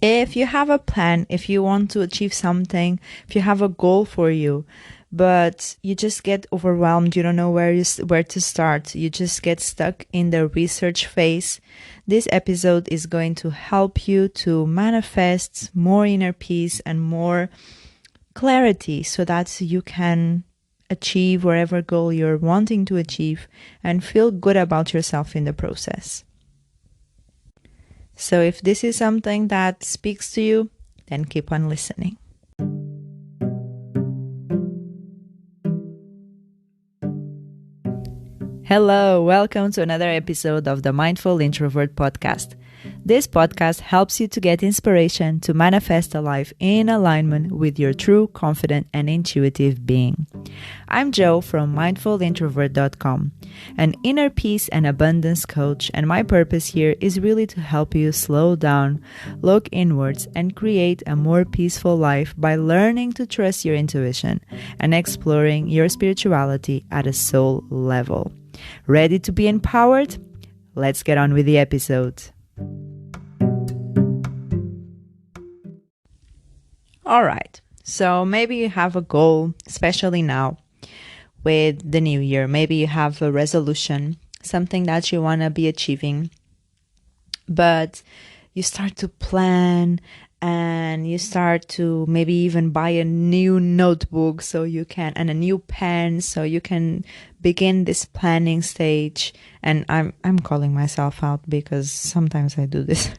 If you have a plan, if you want to achieve something, if you have a goal for you, but you just get overwhelmed, you don't know where to start, you just get stuck in the research phase, this episode is going to help you to manifest more inner peace and more clarity so that you can achieve whatever goal you're wanting to achieve and feel good about yourself in the process. So if this is something that speaks to you, then keep on listening. Hello, welcome to another episode of the Mindful Introvert podcast. This podcast helps you to get inspiration to manifest a life in alignment with your true, confident, and intuitive being. I'm Jo from mindfulintrovert.com, an inner peace and abundance coach, and my purpose here is really to help you slow down, look inwards, and create a more peaceful life by learning to trust your intuition and exploring your spirituality at a soul level. Ready to be empowered? Let's get on with the episode. All right, so maybe you have a goal, especially now with the new year. Maybe you have a resolution, something that you want to be achieving, but you start to plan and you start to maybe even buy a new notebook and a new pen so you can begin this planning stage. And I'm calling myself out because sometimes I do this.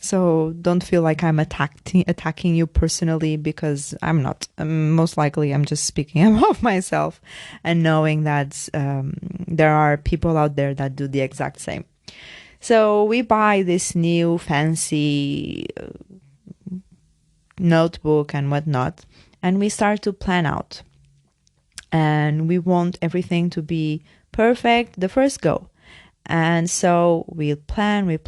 So don't feel like I'm attacking you personally, because I'm not. Most likely I'm just speaking about myself and knowing that there are people out there that do the exact same. So we buy this new fancy notebook and whatnot, and we start to plan out. And we want everything to be perfect the first go. And so we plan, we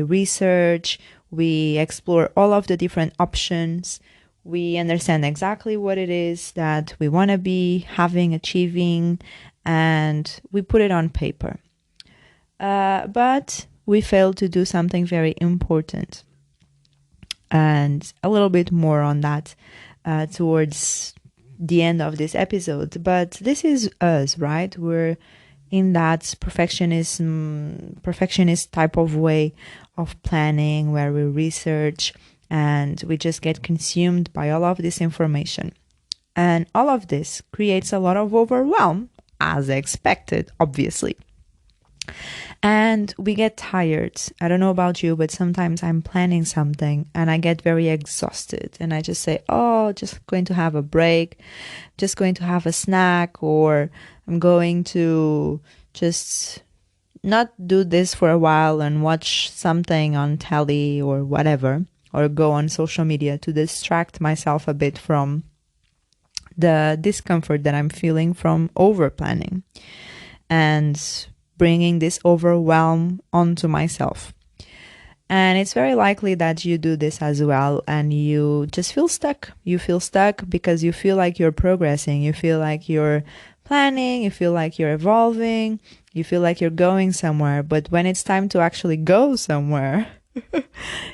research, we explore all of the different options. We understand exactly what it is that we want to be achieving, and we put it on paper. But we failed to do something very important. And a little bit more on that towards the end of this episode. But this is us, right? We're in that perfectionist type of way of planning, where we research and we just get consumed by all of this information. And all of this creates a lot of overwhelm, as expected, obviously. And we get tired. I don't know about you, but sometimes I'm planning something and I get very exhausted and I just say, just going to have a break, just going to have a snack, or I'm going to just not do this for a while and watch something on telly or whatever, or go on social media to distract myself a bit from the discomfort that I'm feeling from overplanning and bringing this overwhelm onto myself. And it's very likely that you do this as well, and you just feel stuck. You feel stuck because you feel like you're progressing, you feel like you're planning, you feel like you're evolving, you feel like you're going somewhere. But when it's time to actually go somewhere,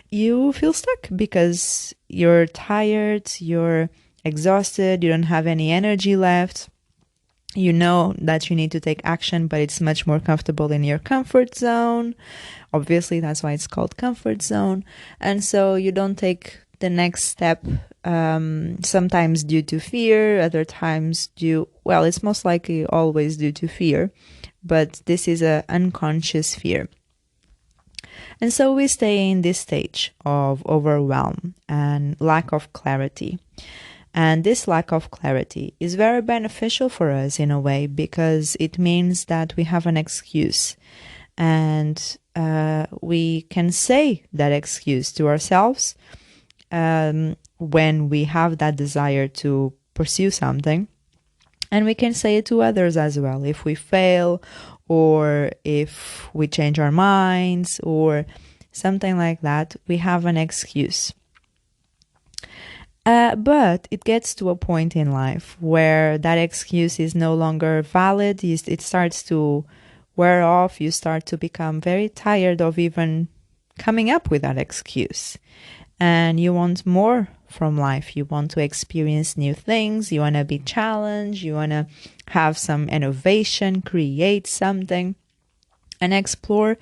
you feel stuck because you're tired, you're exhausted, you don't have any energy left. You know that you need to take action, but it's much more comfortable in your comfort zone. Obviously, that's why it's called comfort zone. And so you don't take the next step, sometimes due to fear, other times it's most likely always due to fear, but this is an unconscious fear. And so we stay in this stage of overwhelm and lack of clarity. And this lack of clarity is very beneficial for us in a way, because it means that we have an excuse, and we can say that excuse to ourselves when we have that desire to pursue something. And we can say it to others as well. If we fail, or if we change our minds, or something like that, we have an excuse. But it gets to a point in life where that excuse is no longer valid. It starts to wear off. You start to become very tired of even coming up with that excuse. And you want more from life. You want to experience new things. You want to be challenged. You want to have some innovation, create something, and explore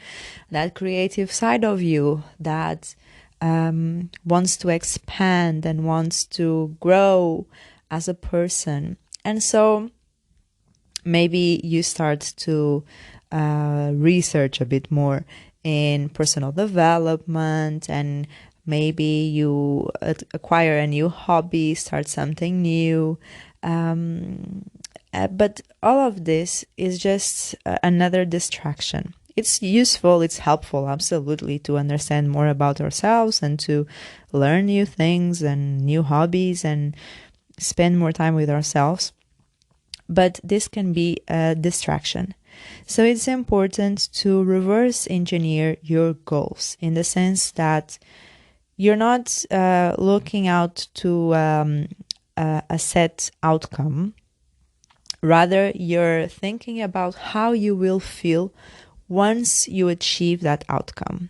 that creative side of you that wants to expand and wants to grow as a person. And so maybe you start to research a bit more in personal development, and maybe you acquire a new hobby, start something new. But all of this is just another distraction. It's useful, it's helpful, absolutely, to understand more about ourselves and to learn new things and new hobbies and spend more time with ourselves. But this can be a distraction. So it's important to reverse engineer your goals in the sense that you're not looking out to a set outcome. Rather, you're thinking about how you will feel once you achieve that outcome.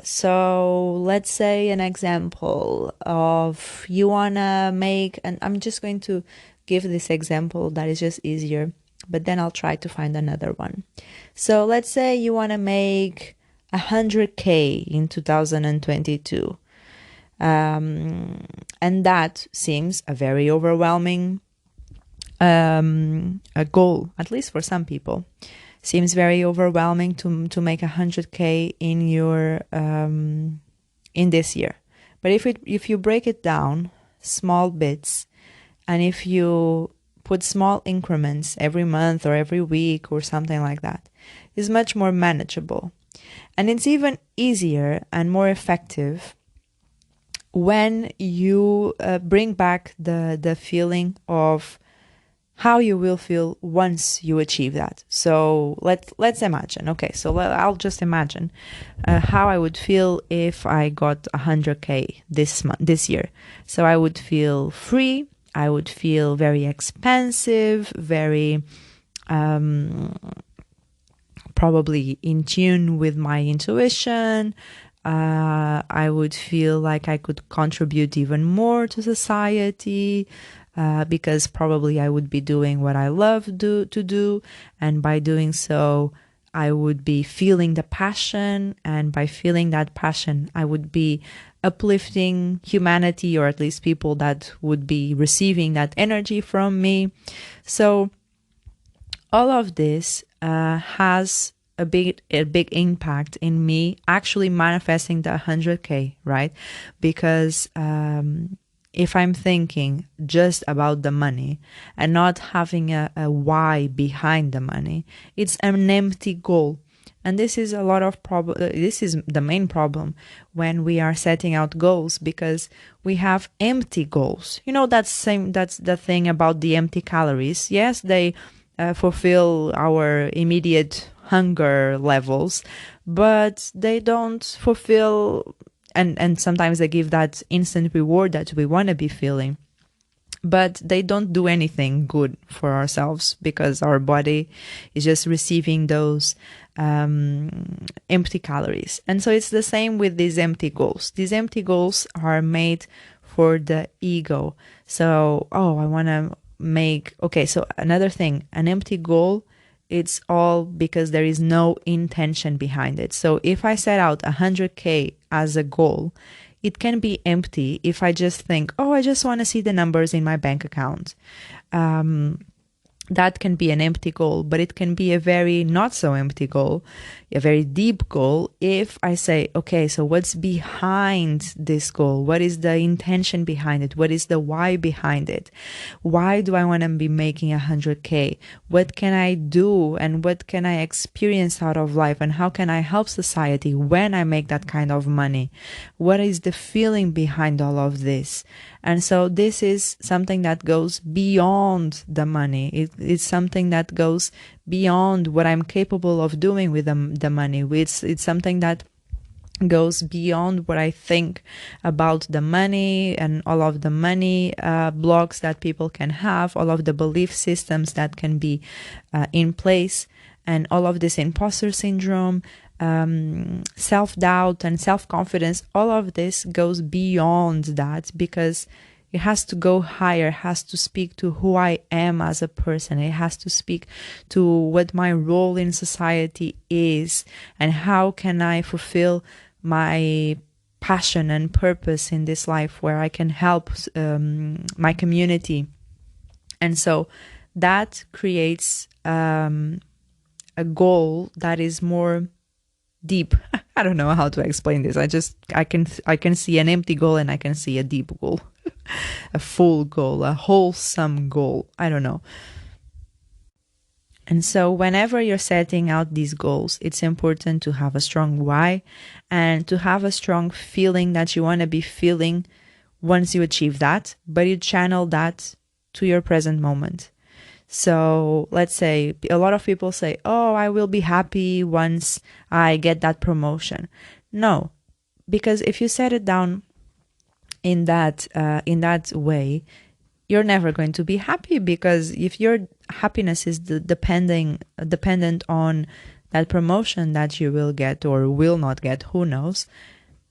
So let's say an example of you want to make, and I'm just going to give this example that is just easier, but then I'll try to find another one. So let's say you want to make 100K in 2022. And that seems a very overwhelming a goal, at least for some people. Seems very overwhelming to make 100K in your in this year. But if you break it down, small bits, and if you put small increments every month or every week or something like that, is much more manageable. And it's even easier and more effective when you bring back the feeling of how you will feel once you achieve that. So let's imagine. Okay, so I'll just imagine how I would feel if I got 100K this year. So I would feel free. I would feel very expansive, very probably in tune with my intuition. I would feel like I could contribute even more to society. Because probably I would be doing what I love to do, and by doing so, I would be feeling the passion, and by feeling that passion, I would be uplifting humanity, or at least people that would be receiving that energy from me. So all of this has a big impact in me actually manifesting the 100K, right? Because if I'm thinking just about the money and not having a why behind the money, it's an empty goal. And this is a lot of this is the main problem when we are setting out goals, because we have empty goals. You know, that's the thing about the empty calories. Yes, they fulfill our immediate hunger levels, but they don't fulfill, and sometimes they give that instant reward that we want to be feeling, but they don't do anything good for ourselves, because our body is just receiving those empty calories. And so it's the same with these empty goals. These empty goals are made for the ego. So, I want to make, okay, so another thing, an empty goal, it's all because there is no intention behind it. So if I set out 100K as a goal, it can be empty if I just think, I just want to see the numbers in my bank account. That can be an empty goal, but it can be a very not so empty goal, a very deep goal, if I say, okay, so what's behind this goal? What is the intention behind it? What is the why behind it? Why do I want to be making 100K? What can I do and what can I experience out of life, and how can I help society when I make that kind of money? What is the feeling behind all of this? And so this is something that goes beyond the money. It's something that goes beyond what I'm capable of doing with the money. It's something that goes beyond what I think about the money and all of the money blocks that people can have, all of the belief systems that can be in place, and all of this imposter syndrome. self-doubt and self-confidence, all of this goes beyond that, because it has to go higher, has to speak to who I am as a person. It has to speak to what my role in society is and how can I fulfill my passion and purpose in this life, where I can help my community. And so that creates a goal that is more deep. I don't know how to explain this. I can see an empty goal and I can see a deep goal, a full goal, a wholesome goal. I don't know. And so whenever you're setting out these goals, it's important to have a strong why and to have a strong feeling that you want to be feeling once you achieve that, but you channel that to your present moment. So let's say a lot of people say, oh, I will be happy once I get that promotion. No, because if you set it down in that way, you're never going to be happy, because if your happiness is dependent on that promotion that you will get or will not get, who knows,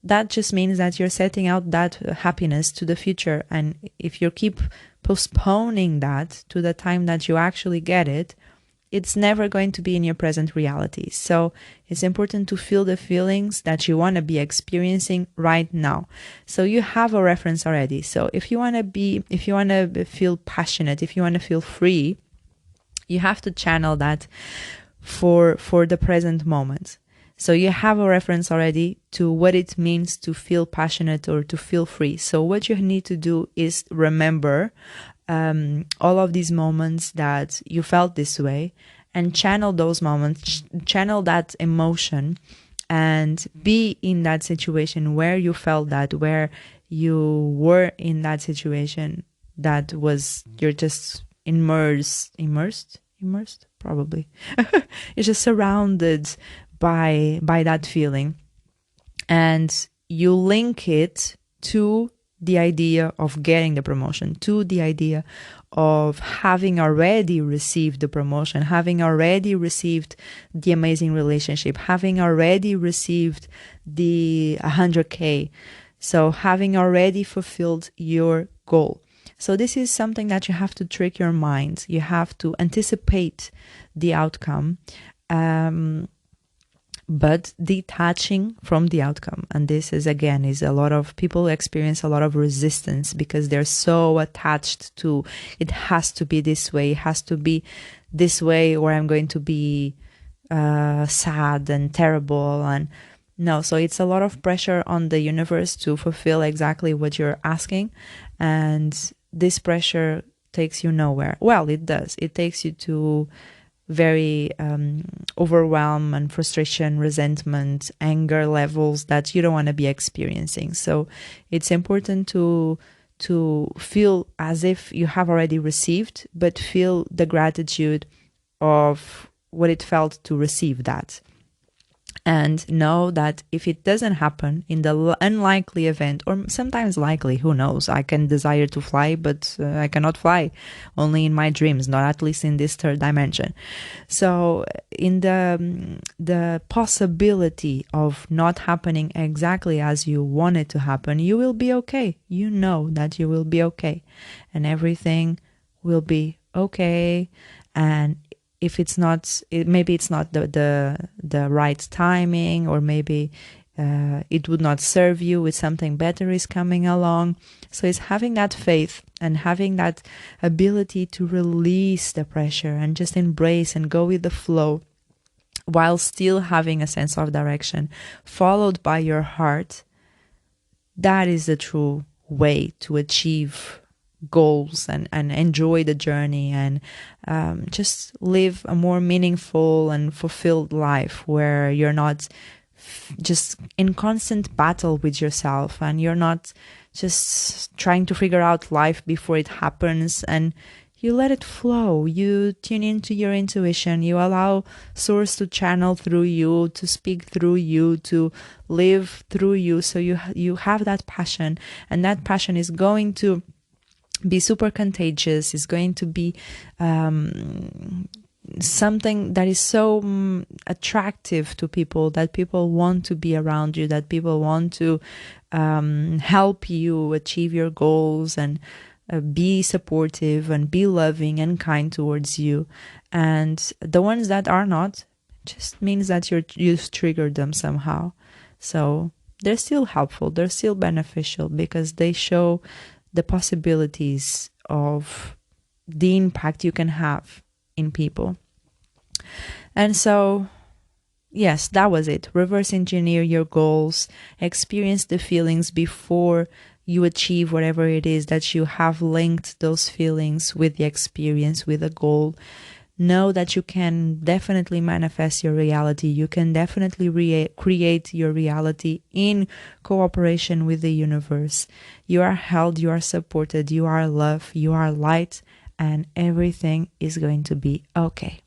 that just means that you're setting out that happiness to the future. And if you keep postponing that to the time that you actually get it, it's never going to be in your present reality. So it's important to feel the feelings that you want to be experiencing right now. So you have a reference already. So if you want to feel passionate, if you want to feel free, you have to channel that for the present moment. So you have a reference already to what it means to feel passionate or to feel free. So what you need to do is remember all of these moments that you felt this way, and channel those moments, channel that emotion, and be in that situation where you felt that, where you were in that situation that was, you're just immersed, probably. You're just surrounded by that feeling, and you link it to the idea of getting the promotion, to the idea of having already received the promotion, having already received the amazing relationship, having already received the 100K. So having already fulfilled your goal. So this is something that you have to trick your mind. You have to anticipate the outcome, but detaching from the outcome. And this is, again, is a lot of people experience a lot of resistance because they're so attached to, it has to be this way, it has to be this way, or I'm going to be sad and terrible. And no, so it's a lot of pressure on the universe to fulfill exactly what you're asking. And this pressure takes you nowhere. Well, it does. It takes you to very overwhelm and frustration, resentment, anger levels that you don't want to be experiencing. So it's important to feel as if you have already received, but feel the gratitude of what it felt to receive that. And know that if it doesn't happen, in the unlikely event, or sometimes likely, who knows, I can desire to fly, but I cannot fly, only in my dreams, not at least in this third dimension. So in the possibility of not happening exactly as you want it to happen, you will be okay. You know that you will be okay, and everything will be okay. And if it's not, maybe it's not the right timing, or maybe it would not serve you, with something better is coming along. So it's having that faith and having that ability to release the pressure and just embrace and go with the flow, while still having a sense of direction followed by your heart. That is the true way to achieve goals and enjoy the journey, and just live a more meaningful and fulfilled life, where you're not just in constant battle with yourself, and you're not just trying to figure out life before it happens, and you let it flow. You tune into your intuition. You allow source to channel through you, to speak through you, to live through you. So you have that passion, and that passion is going to be super contagious, is going to be something that is so attractive to people, that people want to be around you, that people want to help you achieve your goals, and be supportive and be loving and kind towards you. And the ones that are not, just means that you've triggered them somehow. So they're still helpful, they're still beneficial, because they show the possibilities of the impact you can have in people. And so, yes, that was it. Reverse engineer your goals, experience the feelings before you achieve whatever it is that you have linked those feelings with the experience, with a goal. Know that you can definitely manifest your reality. You can definitely create your reality in cooperation with the universe. You are held, you are supported, you are love, you are light, and everything is going to be okay.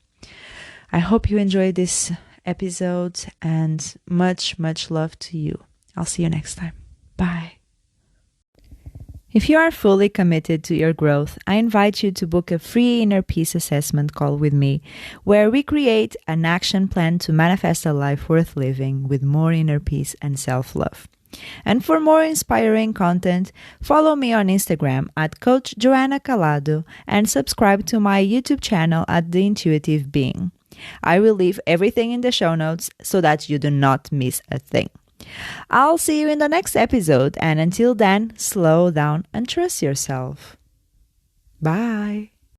I hope you enjoyed this episode, and much, much love to you. I'll see you next time. Bye. If you are fully committed to your growth, I invite you to book a free inner peace assessment call with me, where we create an action plan to manifest a life worth living with more inner peace and self-love. And for more inspiring content, follow me on Instagram at Coach Joanna Calado and subscribe to my YouTube channel at The Intuitive Being. I will leave everything in the show notes so that you do not miss a thing. I'll see you in the next episode, and until then, slow down and trust yourself. Bye.